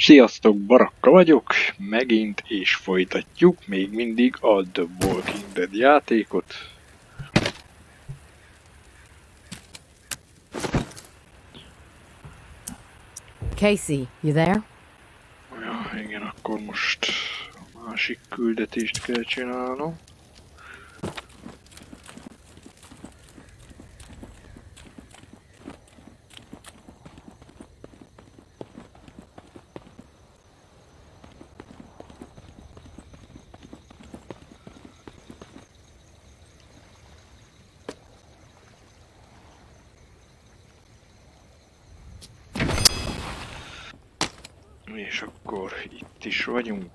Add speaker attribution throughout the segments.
Speaker 1: Sziasztok, Barakka vagyok, megint és folytatjuk még mindig a The Walking Dead játékot.
Speaker 2: Casey, you there?
Speaker 1: Ja, igen, akkor most a másik küldetést kell csinálnom. És akkor itt is vagyunk.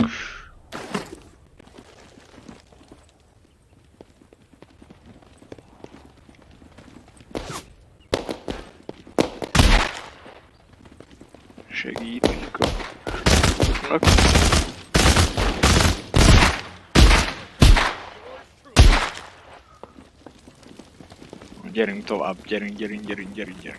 Speaker 1: Segítünk azoknak. Gyerünk tovább, gyerünk.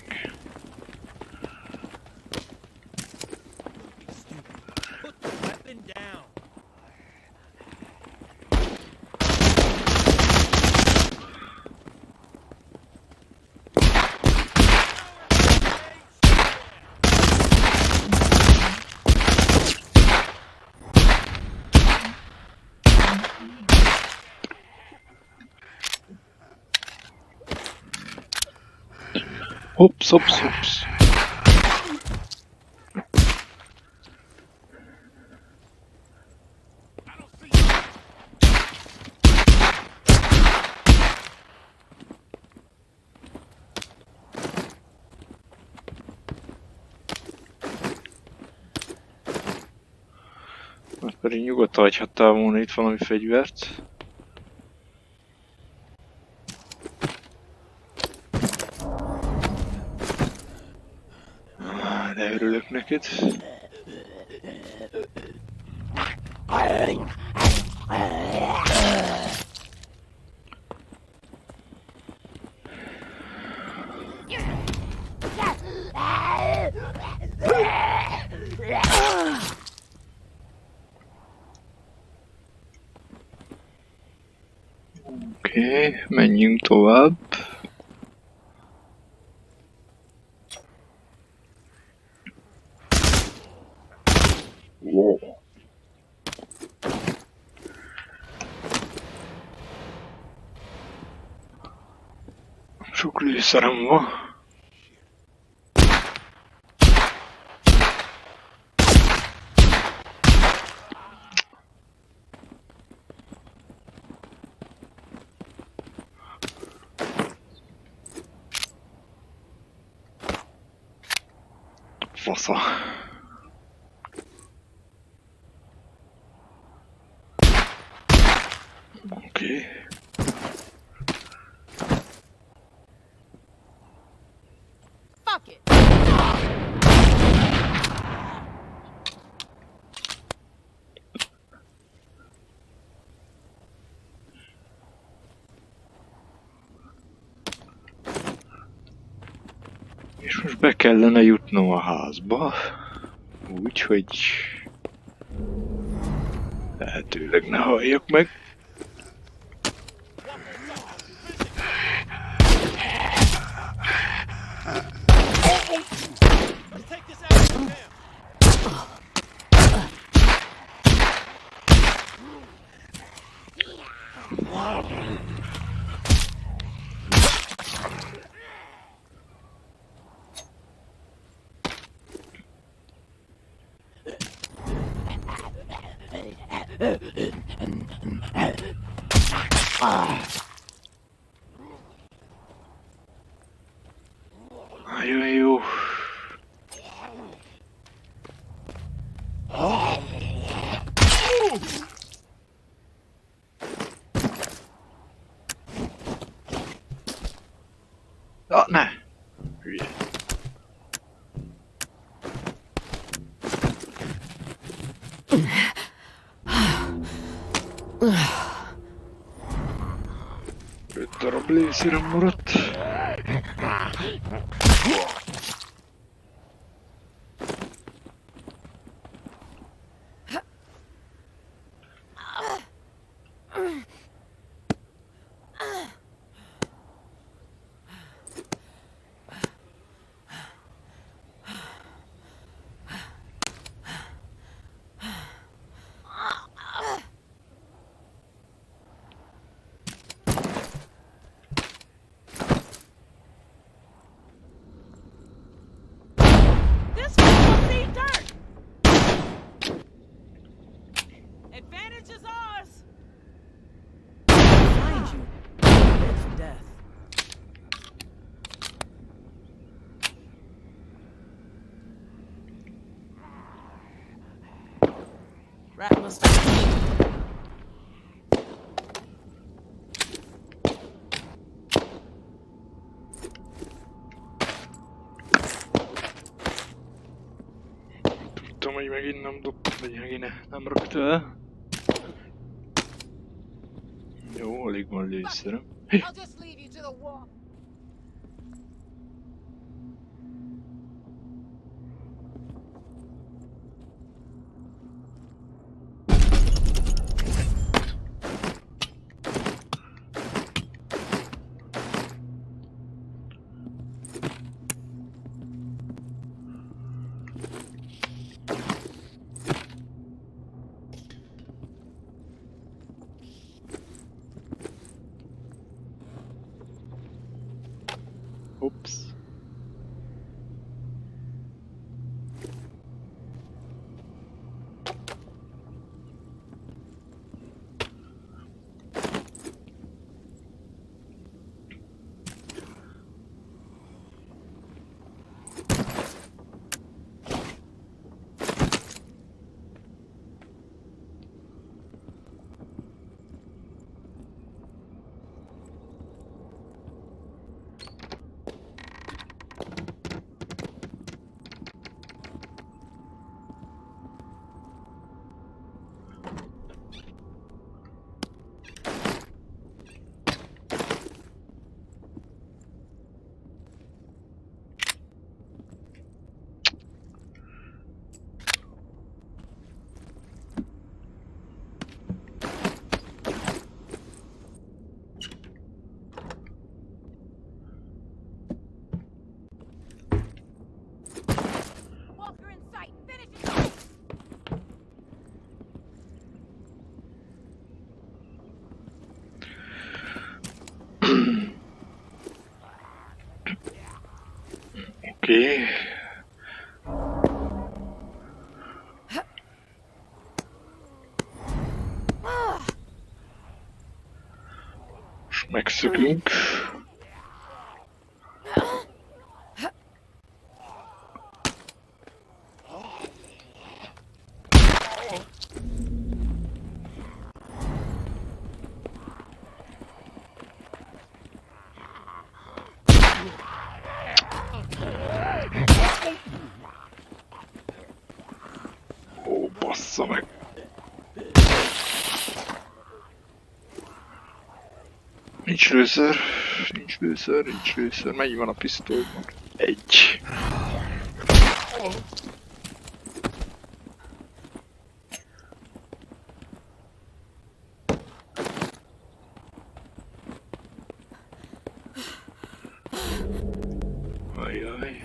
Speaker 1: Hops. Mert pedig nyugodtan hagyhattál volna itt valami fegyvert. De örülök neked. Oké, menjünk tovább. Wow. Sok lőszerem van. Fasza. Oké.
Speaker 2: Fuck it.
Speaker 1: És most be kellene jutnom a házba, úgy, hogy lehetőleg ne halljak meg. Nagyon jó. Ne! Hülye. Öt darab lőszerem maradt.
Speaker 3: This one will see dirt. Advantage is ours. Find you. It's death. Rat mustache.
Speaker 1: Tudtam, hogy megint nem dobtam, vagy megint nem rakta el. Jó, alig van lőszerem.
Speaker 2: I'll just leave you to the wall.
Speaker 1: Ups.
Speaker 2: Walker in sight. Finish it.
Speaker 1: Oké. Most megszökünk. Ó, bassza meg. Nincs lőszer, nincs lőszer, nincs lőszer. Mennyi van a pisztolyban? Egy. Ajaj.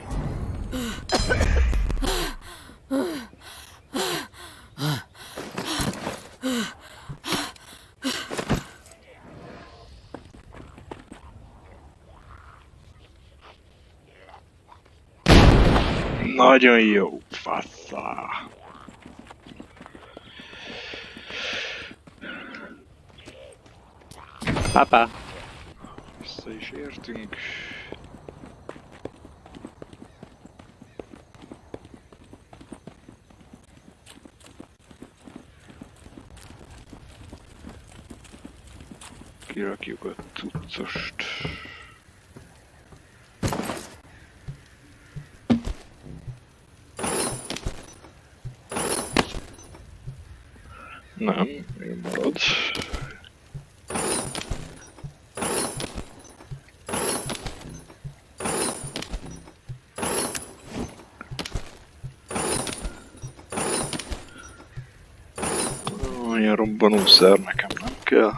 Speaker 1: Nagyon jó, fassa.
Speaker 4: Papa.
Speaker 1: Vissza is értünk. Kirakjuk a cuccost. Nem, még marad. Olyan robbanószer nekem nem kell.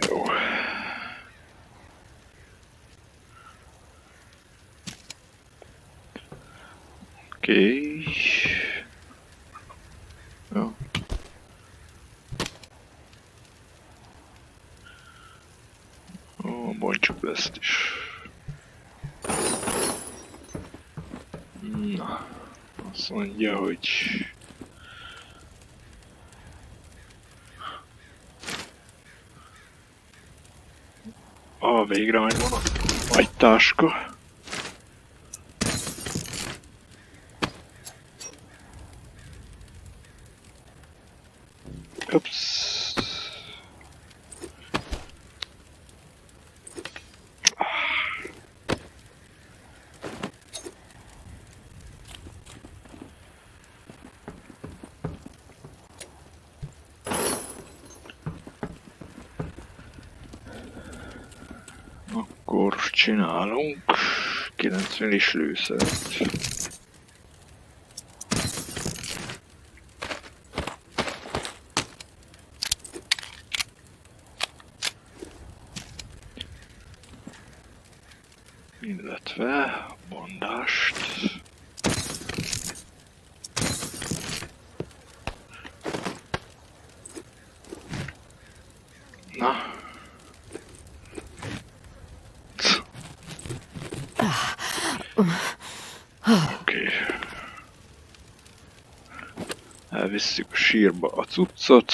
Speaker 1: Jó. Oké. Jó. Ó, bontsuk le ezt is. Na, azt mondja, hogy... Végre megvan a nagy táska. Ups. Akkor csinálunk 90-es lőszert. Illetve bandást. Na. Oké. Elvisszük a sírba a cuccot.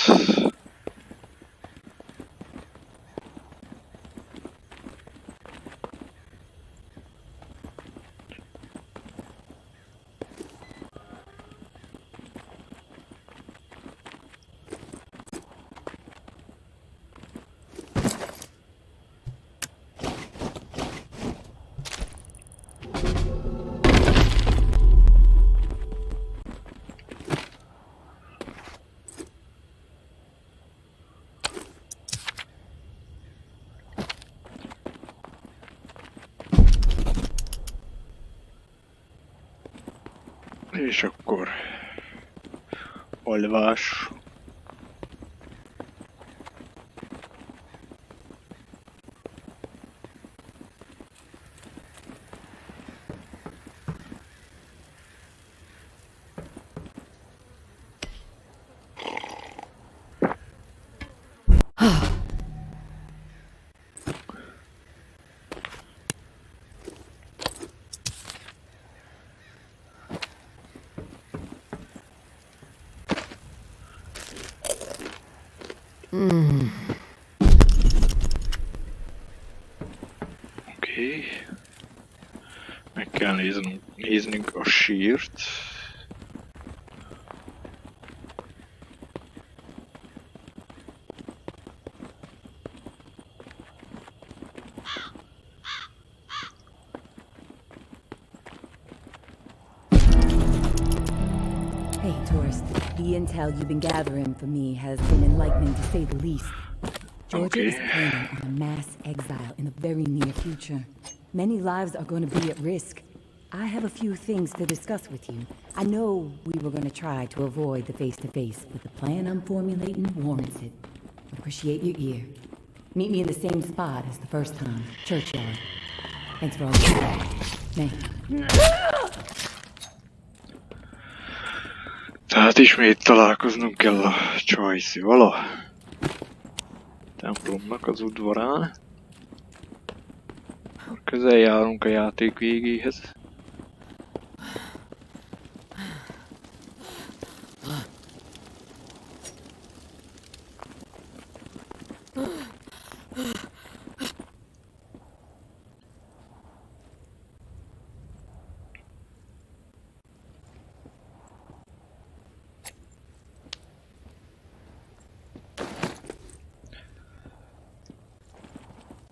Speaker 1: És akkor alvás. Oké. Meg kell néznünk a sírt.
Speaker 4: Hey, tourist. The intel you've been gathering for me has been enlightening to say the least. Georgia is planning on a mass exile in the very near future. Many lives are going to be at risk. I have a few things to discuss with you. I know we were going to try to avoid the face-to-face, but the plan I'm formulating warrants it. Appreciate your ear. Meet me in the same spot as the first time, churchyard. Thanks for all your help. May.
Speaker 1: Tehát ismét találkoznunk kell a Csajszival a templomnak az udvarán. Közel járunk a játék végéhez.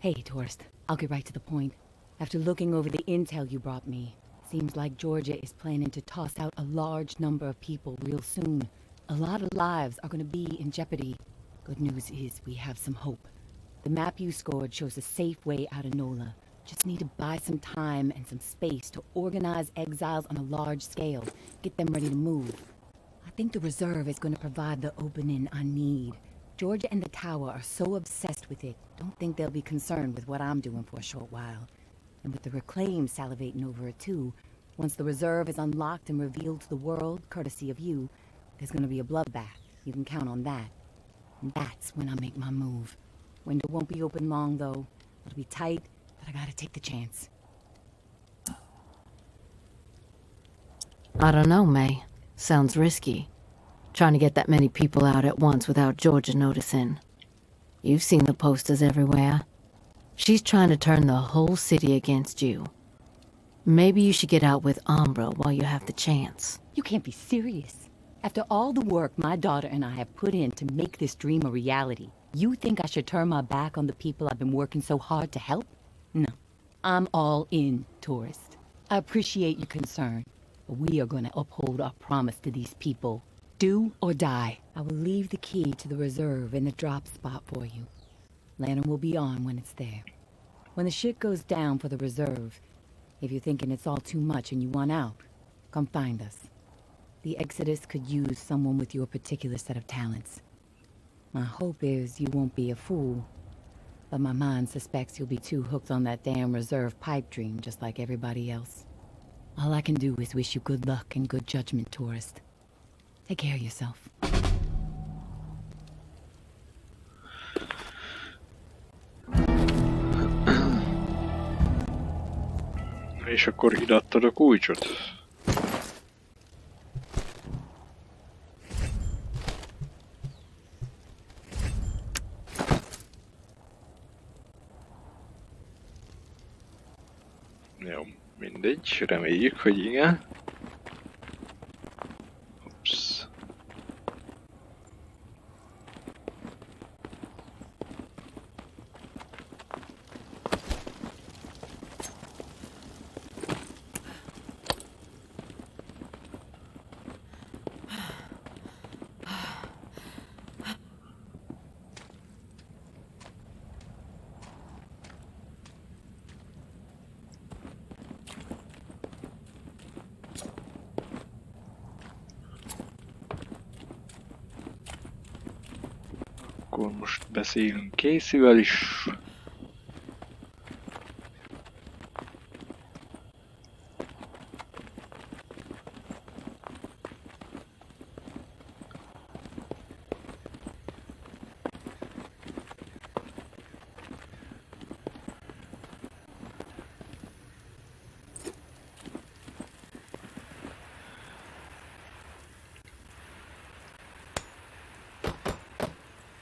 Speaker 4: Hey, tourist. I'll get right to the point. After looking over the intel you brought me, seems like Georgia is planning to toss out a large number of people real soon. A lot of lives are going to be in jeopardy. Good news is we have some hope. The map you scored shows a safe way out of NOLA. Just need to buy some time and some space to organize exiles on a large scale. Get them ready to move. I think the reserve is going to provide the opening I need. Georgia and the tower are so obsessed with it, don't think they'll be concerned with what I'm doing for a short while. And with the Reclaim salivating over it too, Once the reserve is unlocked and revealed to the world, courtesy of you, there's gonna be a bloodbath. You can count on that. And that's when I make my move. Window won't be open long, though. It'll be tight, but I gotta take the chance.
Speaker 5: I don't know, May. Sounds risky. Trying to get that many people out at once without Georgia noticing. You've seen the posters everywhere. She's trying to turn the whole city against you. Maybe you should get out with Umbra while you have the chance.
Speaker 4: You can't be serious. After all the work my daughter and I have put in to make this dream a reality, you think I should turn my back on the people I've been working so hard to help? No. I'm all in, tourist. I appreciate your concern, but we are going to uphold our promise to these people. Do or die. I will leave the key to the reserve in the drop spot for you. Lantern will be on when it's there. When the shit goes down for the reserve, if you're thinking it's all too much and you want out, come find us. The Exodus could use someone with your particular set of talents. My hope is you won't be a fool, but my mind suspects you'll be too hooked on that damn reserve pipe dream just like everybody else. All I can do is wish you good luck and good judgment, tourist. Take care of yourself.
Speaker 1: És akkor ide adtad a kulcsot? Jó, mindegy, reméljük, hogy igen. Ups. Akkor most beszélünk Caseyvel is.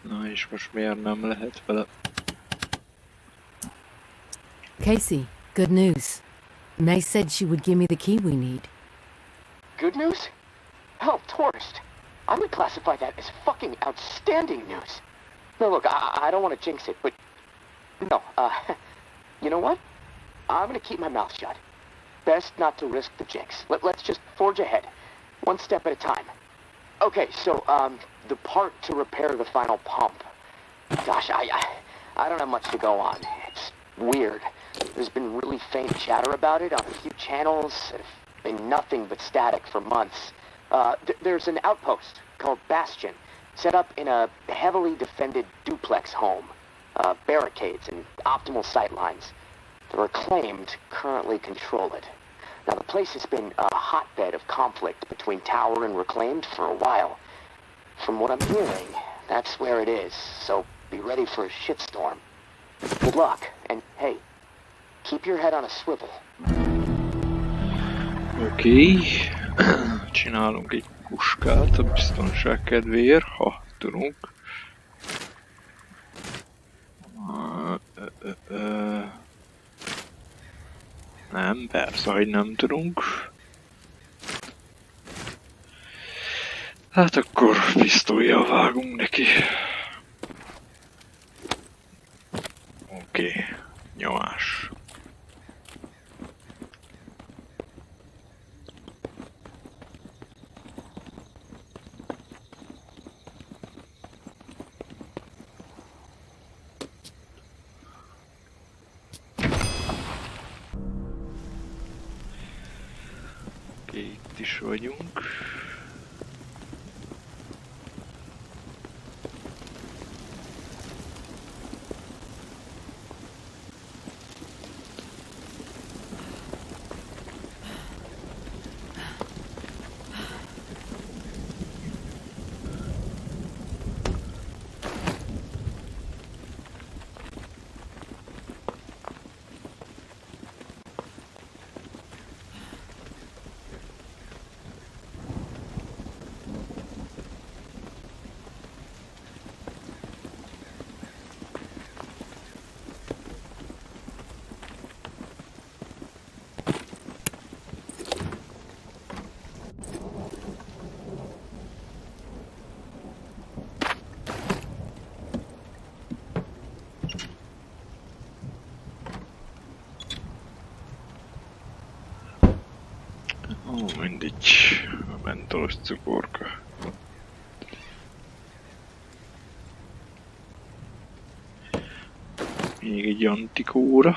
Speaker 1: Na és most miért nem lehet vele?
Speaker 5: Casey, good news. May said she would give me the key we need.
Speaker 6: Good news? Hell, tourist. I would classify that as fucking outstanding news. No, look, I don't want to jinx it, but... No, you know what? I'm gonna keep my mouth shut. Best not to risk the jinx. Let's just forge ahead. One step at a time. Okay, so, the part to repair the final pump. Gosh, I don't have much to go on. It's weird. There's been really faint chatter about it on a few channels. Been nothing but static for months. There's an outpost called Bastion, set up in a heavily defended duplex home. Barricades and optimal sightlines. The Reclaimed currently control it. Now, the place has been a hotbed of conflict between Tower and Reclaimed for a while. From what I'm hearing, that's where it is, so be ready for a shitstorm. Good luck, and hey, keep your head on a swivel.
Speaker 1: Oké. Csinálunk egy puskát a biztonság kedvéért, ha tudunk. Nem, persze, hogy nem tudunk. Hát akkor pisztollyal vágunk neki. Oké, nyomás. Oké, itt is vagyunk. A mentolos cukorka. Még egy antikóra.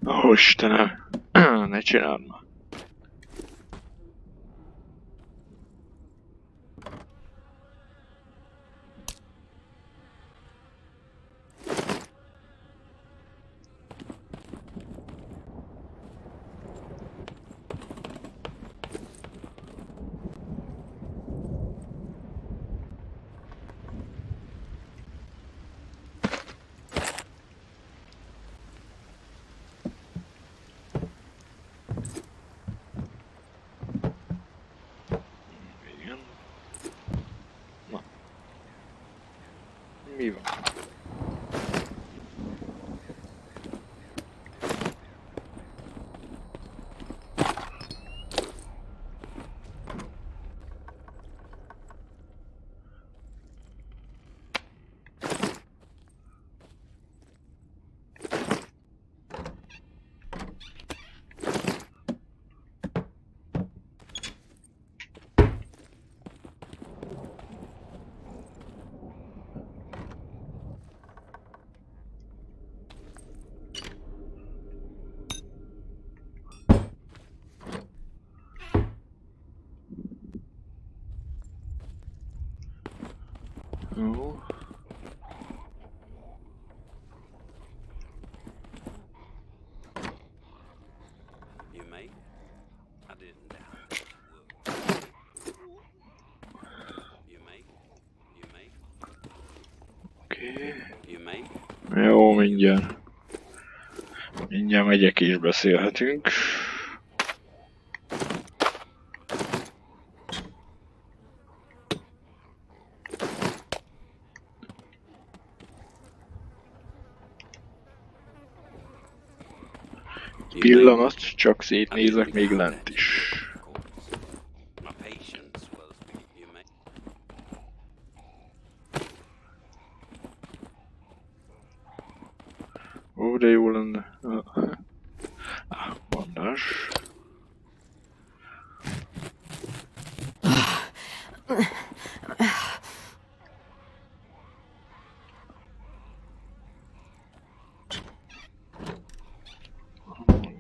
Speaker 1: Ó, Istenem, ne csináld már. Igen. Na. Mi van? Jó.
Speaker 7: You made it? I didn't doubt it. You made it? You made it?
Speaker 1: Oké.
Speaker 7: You made it?
Speaker 1: Jó, mindjárt. Mindjárt megyek és beszélhetünk. Pillanat, csak szétnézek még lent is.
Speaker 7: My patience was you made.
Speaker 1: Ó, de jó lenne. Bandás.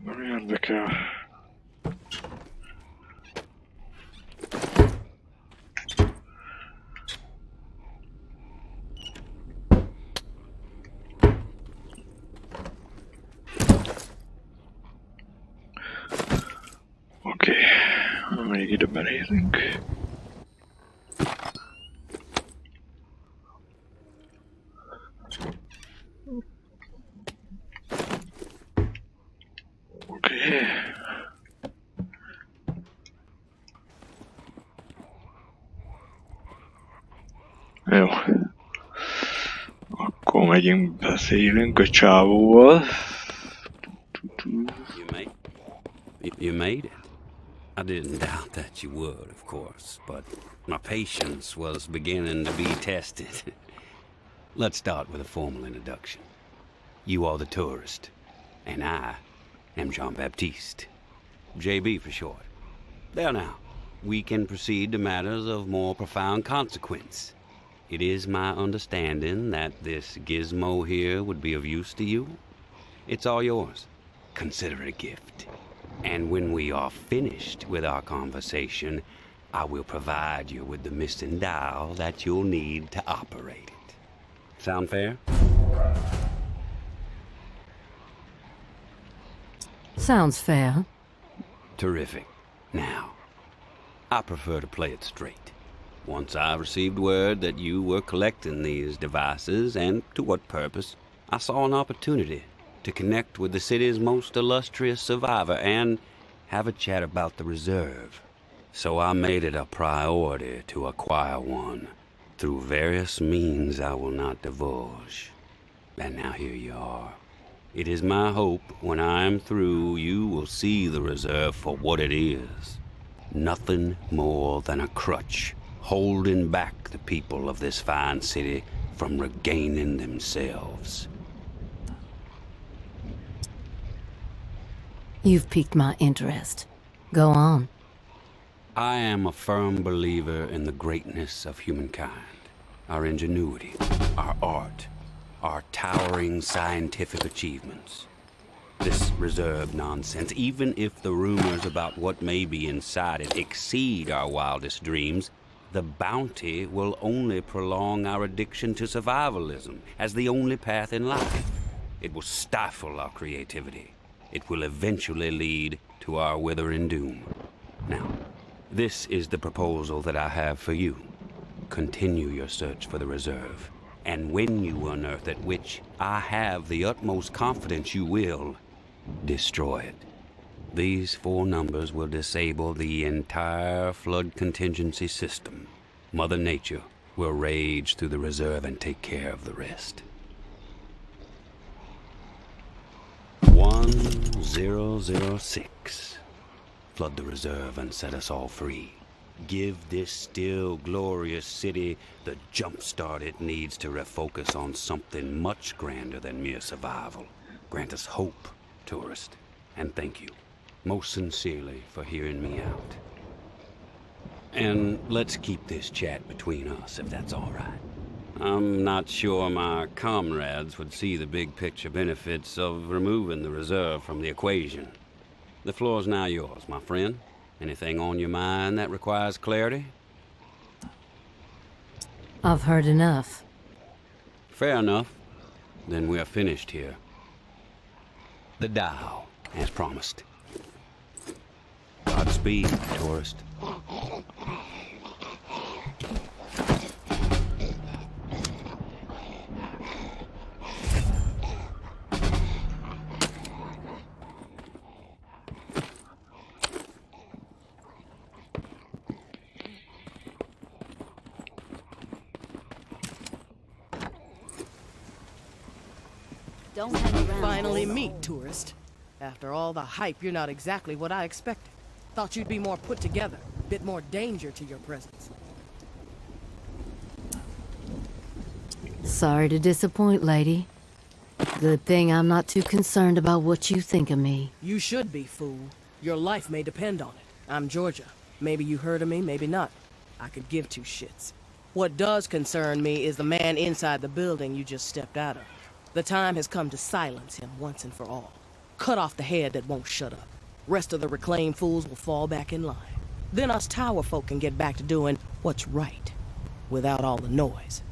Speaker 1: Nem érdekel. Oké, még ide belérünk. Oké. Jó. Akkor megyünk, beszélünk a csávóval.
Speaker 7: You made you made it? I didn't doubt that you would, of course, but my patience was beginning to be tested. Let's start with a formal introduction. You are the tourist, and I am Jean-Baptiste. JB for short. There now, we can proceed to matters of more profound consequence. It is my understanding that this gizmo here would be of use to you. It's all yours. Consider it a gift. And when we are finished with our conversation, I will provide you with the missing dial that you'll need to operate it. Sound fair?
Speaker 5: Sounds fair.
Speaker 7: Terrific. Now, I prefer to play it straight. Once I received word that you were collecting these devices, and to what purpose, I saw an opportunity to connect with the city's most illustrious survivor and have a chat about the reserve. So I made it a priority to acquire one, through various means I will not divulge. And now here you are. It is my hope when I am through, you will see the reserve for what it is. Nothing more than a crutch, holding back the people of this fine city from regaining themselves.
Speaker 5: You've piqued my interest. Go on.
Speaker 7: I am a firm believer in the greatness of humankind, our ingenuity, our art, our towering scientific achievements. This reserve nonsense, even if the rumors about what may be inside it exceed our wildest dreams, the bounty will only prolong our addiction to survivalism as the only path in life. It will stifle our creativity. It will eventually lead to our withering doom. Now, this is the proposal that I have for you. Continue your search for the reserve, and when you unearth it, which I have the utmost confidence you will, destroy it. These 4 numbers will disable the entire flood contingency system. Mother Nature will rage through the reserve and take care of the rest. 1006. Flood the reserve and set us all free. Give this still glorious city the jump start it needs to refocus on something much grander than mere survival. Grant us hope, tourist, and thank you most sincerely for hearing me out. And let's keep this chat between us, if that's all right. I'm not sure my comrades would see the big picture benefits of removing the reserve from the equation. The floor's now yours, my friend. Anything on your mind that requires clarity?
Speaker 5: I've heard enough.
Speaker 7: Fair enough. Then we're finished here. The dial, as promised. Godspeed, tourist.
Speaker 2: Don't hang around.
Speaker 3: Finally meet, tourist. After all the hype, you're not exactly what I expected. Thought you'd be more put together, a bit more danger to your presence.
Speaker 5: Sorry to disappoint, lady. Good thing I'm not too concerned about what you think of me.
Speaker 3: You should be, fool. Your life may depend on it. I'm Georgia. Maybe you heard of me, maybe not. I could give 2 shits. What does concern me is the man inside the building you just stepped out of. The time has come to silence him once and for all. Cut off the head that won't shut up. Rest of the reclaimed fools will fall back in line. Then us tower folk can get back to doing what's right, without all the noise.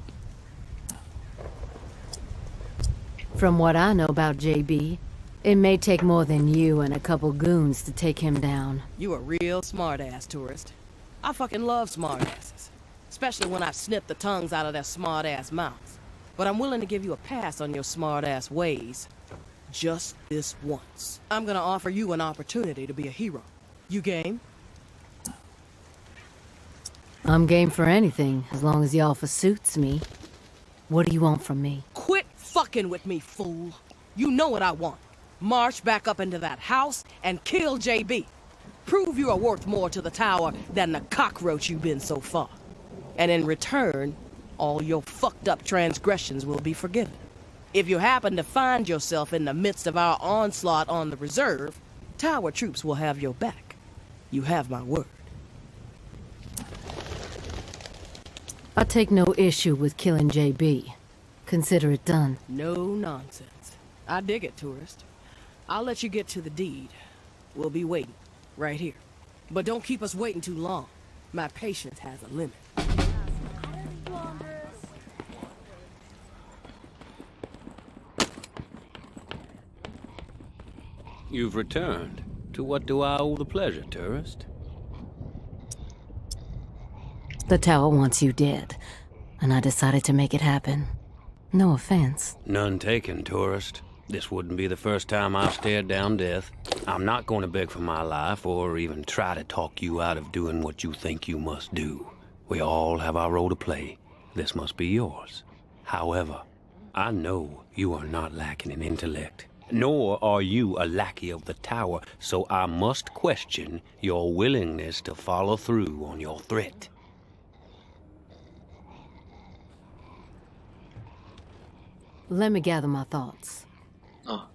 Speaker 5: From what I know about JB, it may take more than you and a couple goons to take him down.
Speaker 3: You a real smart-ass, tourist. I fucking love smart-asses. Especially when I've snipped the tongues out of their smart-ass mouths. But I'm willing to give you a pass on your smart-ass ways. Just this once. I'm gonna offer you an opportunity to be a hero. You game?
Speaker 5: I'm game for anything, as long as the offer suits me. What do you want from me?
Speaker 3: Quit fucking with me, fool. You know what I want. March back up into that house and kill JB. Prove you are worth more to the tower than the cockroach you've been so far. And in return, all your fucked up transgressions will be forgiven. If you happen to find yourself in the midst of our onslaught on the reserve, tower troops will have your back. You have my word.
Speaker 5: I take no issue with killing JB. Consider it done.
Speaker 3: No nonsense. I dig it, tourist. I'll let you get to the deed. We'll be waiting, right here. But don't keep us waiting too long. My patience has a limit.
Speaker 7: You've returned. To what do I owe the pleasure, tourist?
Speaker 5: The tower wants you dead, and I decided to make it happen. No offense.
Speaker 7: None taken, tourist. This wouldn't be the first time I've stared down death. I'm not going to beg for my life or even try to talk you out of doing what you think you must do. We all have our role to play. This must be yours. However, I know you are not lacking in intellect, nor are you a lackey of the tower, so I must question your willingness to follow through on your threat.
Speaker 5: Let me gather my thoughts.
Speaker 1: Ah.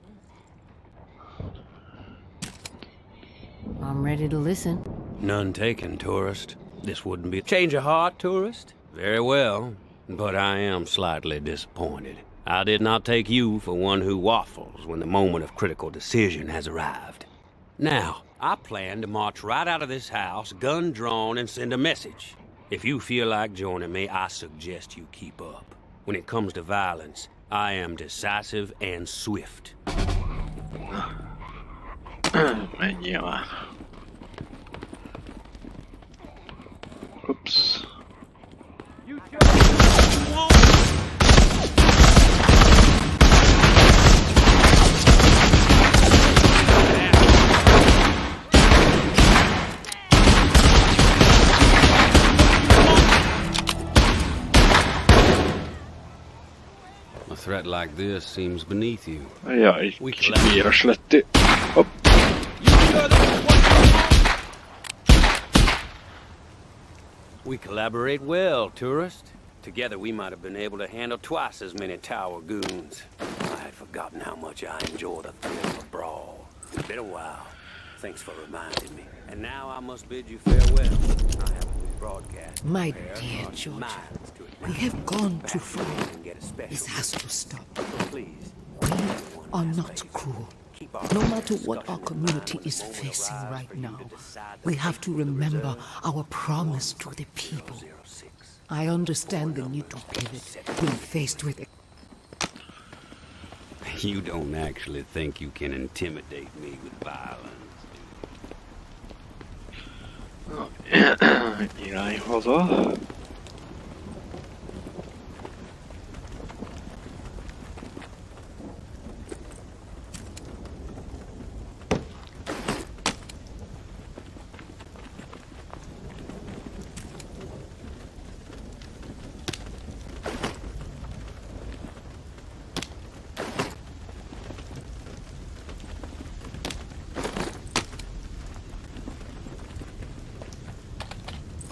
Speaker 5: I'm ready to listen.
Speaker 7: None taken, tourist. This wouldn't be a change of heart, tourist. Very well, but I am slightly disappointed. I did not take you for one who waffles when the moment of critical decision has arrived. Now, I plan to march right out of this house, gun drawn, and send a message. If you feel like joining me, I suggest you keep up. When it comes to violence, I am decisive and swift.
Speaker 1: Menjél már. Ups.
Speaker 7: A threat like this seems beneath you.
Speaker 1: Jaj, kicsit véres lettél. Hopp.
Speaker 7: We collaborate well, tourist. Together we might have been able to handle twice as many tower goons. I had forgotten how much I enjoy the thrill of a brawl. Been a while. Thanks for reminding me. And now I must bid you farewell. I have a new broadcast.
Speaker 8: My
Speaker 7: Prepare
Speaker 8: dear
Speaker 7: our
Speaker 8: Georgia,
Speaker 7: minds to
Speaker 8: we have gone too far.
Speaker 7: and get a special
Speaker 8: This has to stop.
Speaker 7: Please.
Speaker 8: We are not cruel. No matter what our community is facing right now, we have to remember our promise to the people. I understand the need to pivot when faced with it.
Speaker 7: You don't actually think you can intimidate me with violence.
Speaker 1: Irány haza.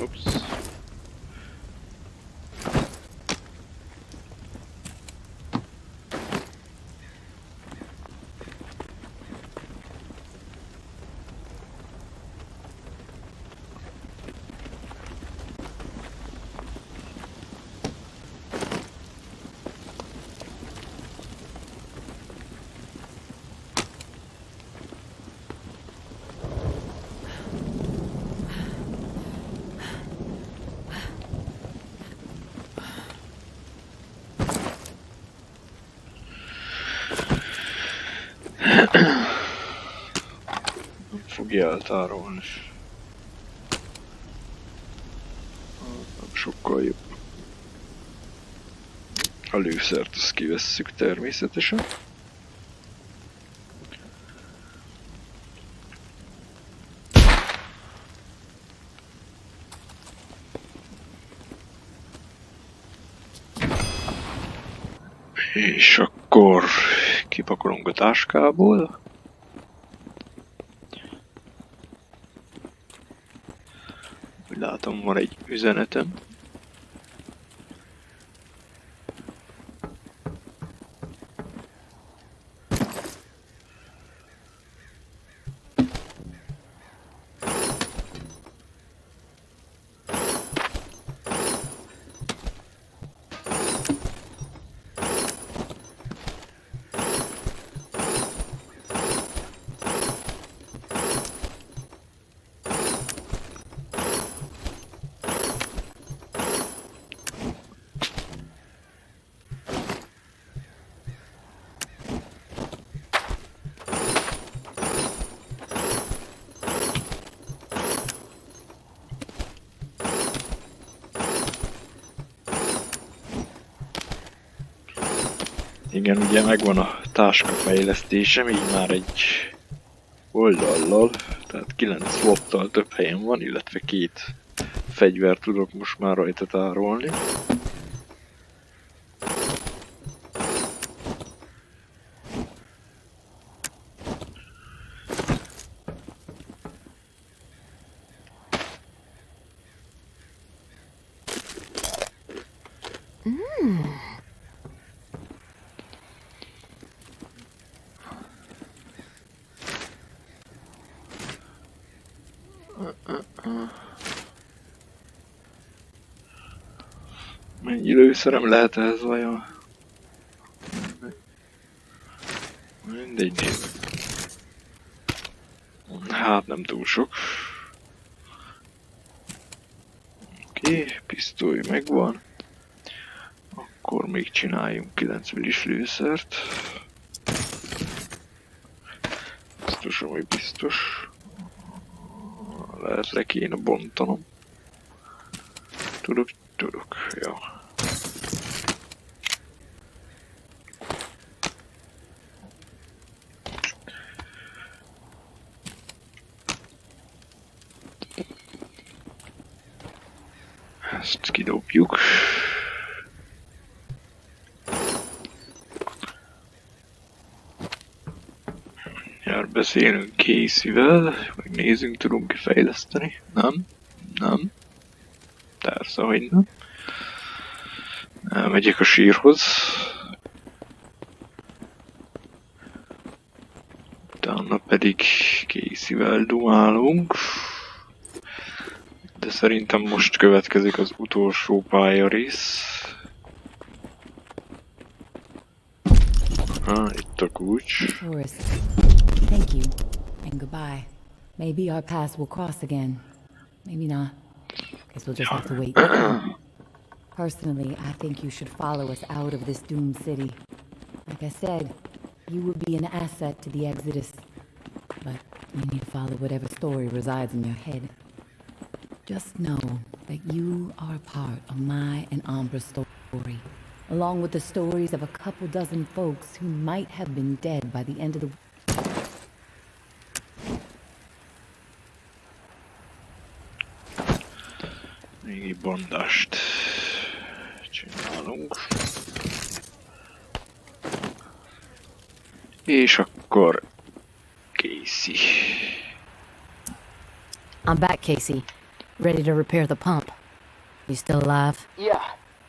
Speaker 1: Oops. Nem fogja eltárolni. Nem sokkal jobb. A lőszert azt kivesszük természetesen. És akkor kipakolunk a táskából. Úgy látom, van egy üzenetem. Igen, ugye megvan a táska fejlesztésem, így már egy oldallal, tehát 9 slottal több helyen van, illetve 2 fegyvert tudok most már rajta tárolni. Mennyi lőszerem lehet ez vajon? Mindegy, nézzük. Hát nem túl sok. Oké, pisztoly megvan. Akkor még csináljunk 9 millis lőszert. Biztos, hogy biztos. Lehet le kéne bontanom. Tudok, jó. Ezt kidobjuk. Jár beszélünk Casey-vel, megnézzünk, tudunk-e fejleszteni. Nem? Nem. Persze, hogy nem. Elmegyek a sírhoz. Utána pedig Casey-vel dumálunk. De szerintem most következik az utolsó pályarész. Itt a kulcs.
Speaker 4: Tourist, thank you, and goodbye. Maybe our paths will cross again. Maybe not. Guess we'll just have to wait. Personally, I think you should follow us out of this doomed city. Like I said, you would be an asset to the Exodus. But you need to follow whatever story resides in your head. Just know that you are a part of my and Ambra's story, along with the stories of a couple dozen folks who might have been dead by the end of the...
Speaker 1: Még egy bandást csinálunk. És akkor Casey.
Speaker 5: I'm back, Casey. Ready to repair the pump. You still alive?
Speaker 6: Yeah,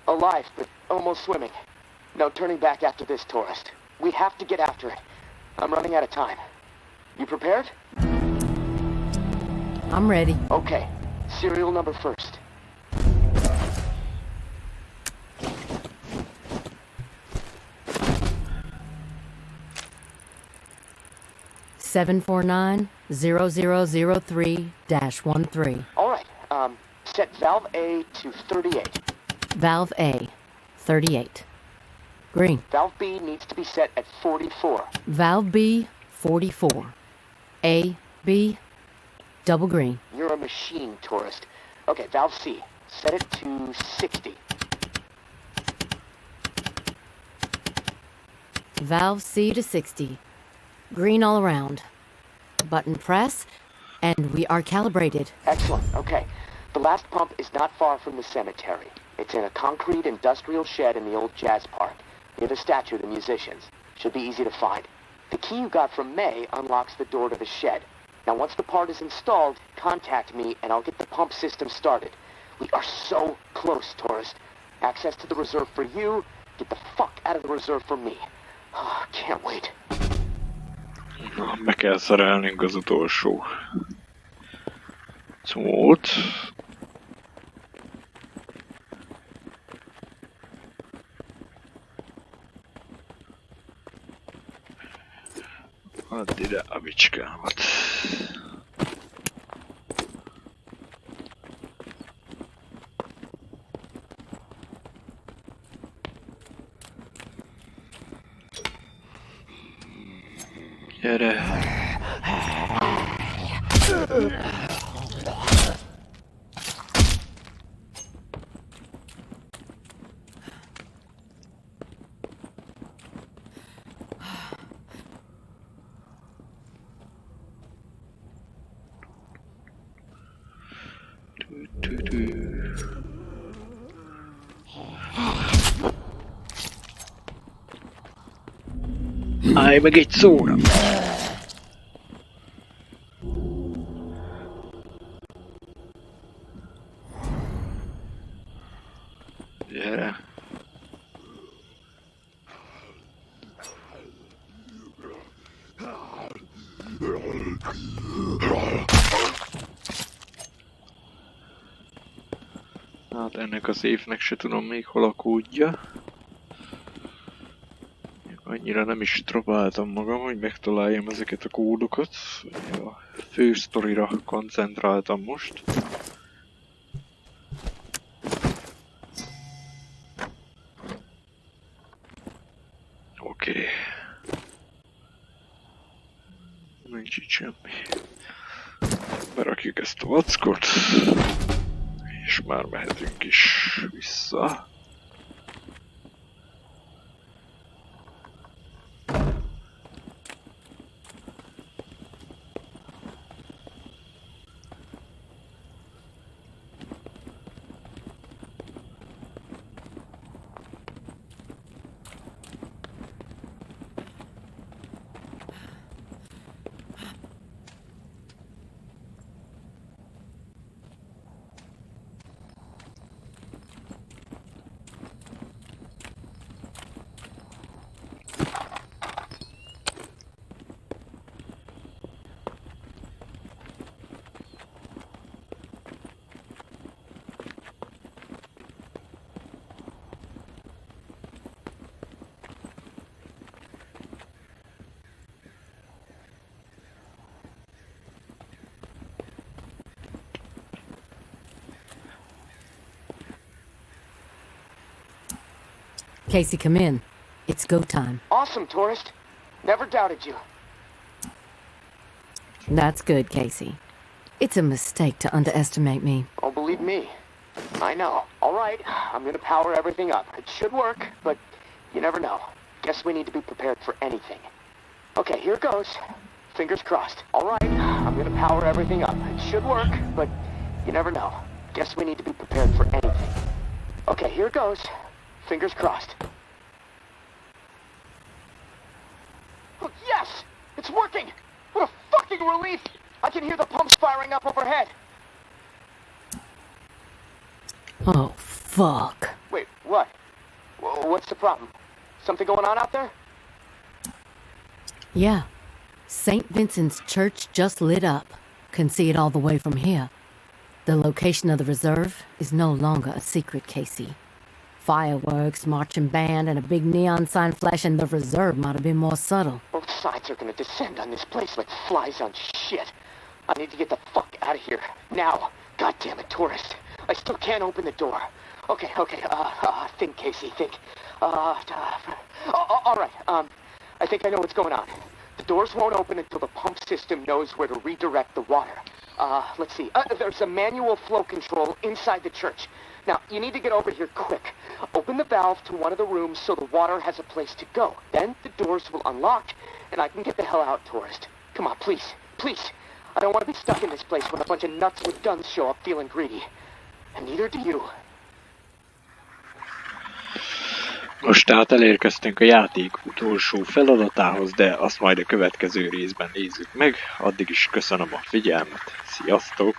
Speaker 6: alive, but almost swimming. No turning back after this, tourist. We have to get after it. I'm running out of time. You prepared?
Speaker 5: I'm ready.
Speaker 6: Okay. Serial number first.
Speaker 5: Seven 749-0003-13.
Speaker 6: All right. Set valve A to 38.
Speaker 5: Valve A, 38. Green.
Speaker 6: Valve B needs to be set at 44.
Speaker 5: Valve B, 44. A, B, double green.
Speaker 6: You're a machine, tourist. Okay, valve C. Set it to 60.
Speaker 5: Valve C to 60. Green all around. Button press, and we are calibrated.
Speaker 6: Excellent. Okay. The last pump is not far from the cemetery. It's in a concrete industrial shed in the old jazz park, near the statue of the musicians. Should be easy to find. The key you got from May unlocks the door to the shed. Now, once the part is installed, contact me and I'll get the pump system started. We are so close, tourist. Access to the reserve for you. Get the fuck out of the reserve for me. Can't wait.
Speaker 1: Na, be kell szerelnünk az utolsó szót. Add ide a bicskámat. Gyere. Állj meg egy szóra! Gyere! Hát ennek az évnek se tudom még hol a kódja. Annyira nem is próbáltam magam, hogy megtaláljam ezeket a kódokat. A fő sztorira koncentráltam most. Oké. Nincs itt semmi. Berakjuk ezt a vackot. És már mehetünk is vissza.
Speaker 5: Casey, come in. It's go time.
Speaker 6: Awesome, tourist. Never doubted you.
Speaker 5: That's good, Casey. It's a mistake to underestimate me.
Speaker 6: Oh, believe me. I know. All right, I'm gonna power everything up. It should work, but you never know. Guess we need to be prepared for anything. Okay, here goes. Fingers crossed. All right, I'm gonna power everything up. It should work, but you never know. Guess we need to be prepared for anything. Okay, here goes. Fingers crossed. Oh, yes! It's working! What a fucking relief! I can hear the pumps firing up overhead.
Speaker 5: Oh, fuck.
Speaker 6: Wait, what? What's the problem? Something going on out there?
Speaker 5: Yeah. St. Vincent's Church just lit up. Can see it all the way from here. The location of the reserve is no longer a secret, Casey. Fireworks, marching band, and a big neon sign flashing the reserve might have been more subtle.
Speaker 6: Both sides are gonna descend on this place like flies on shit. I need to get the fuck out of here. Now. God damn it, tourist. I still can't open the door. Okay, think, Casey, think. All right, I think I know what's going on. The doors won't open until the pump system knows where to redirect the water. Let's see. There's a manual flow control inside the church. Now, you need to get over here quick. Open the valve to one of the rooms so the water has a place to go. Then the doors will unlock, and I can get the hell out, tourist. Come on, please, please. I don't want to be stuck in this place when a bunch of nuts with guns show up feeling greedy. And neither do you.
Speaker 1: Most tehát elérkeztünk a játék utolsó feladatához, de azt majd a következő részben nézzük meg. Addig is köszönöm a figyelmet. Sziasztok!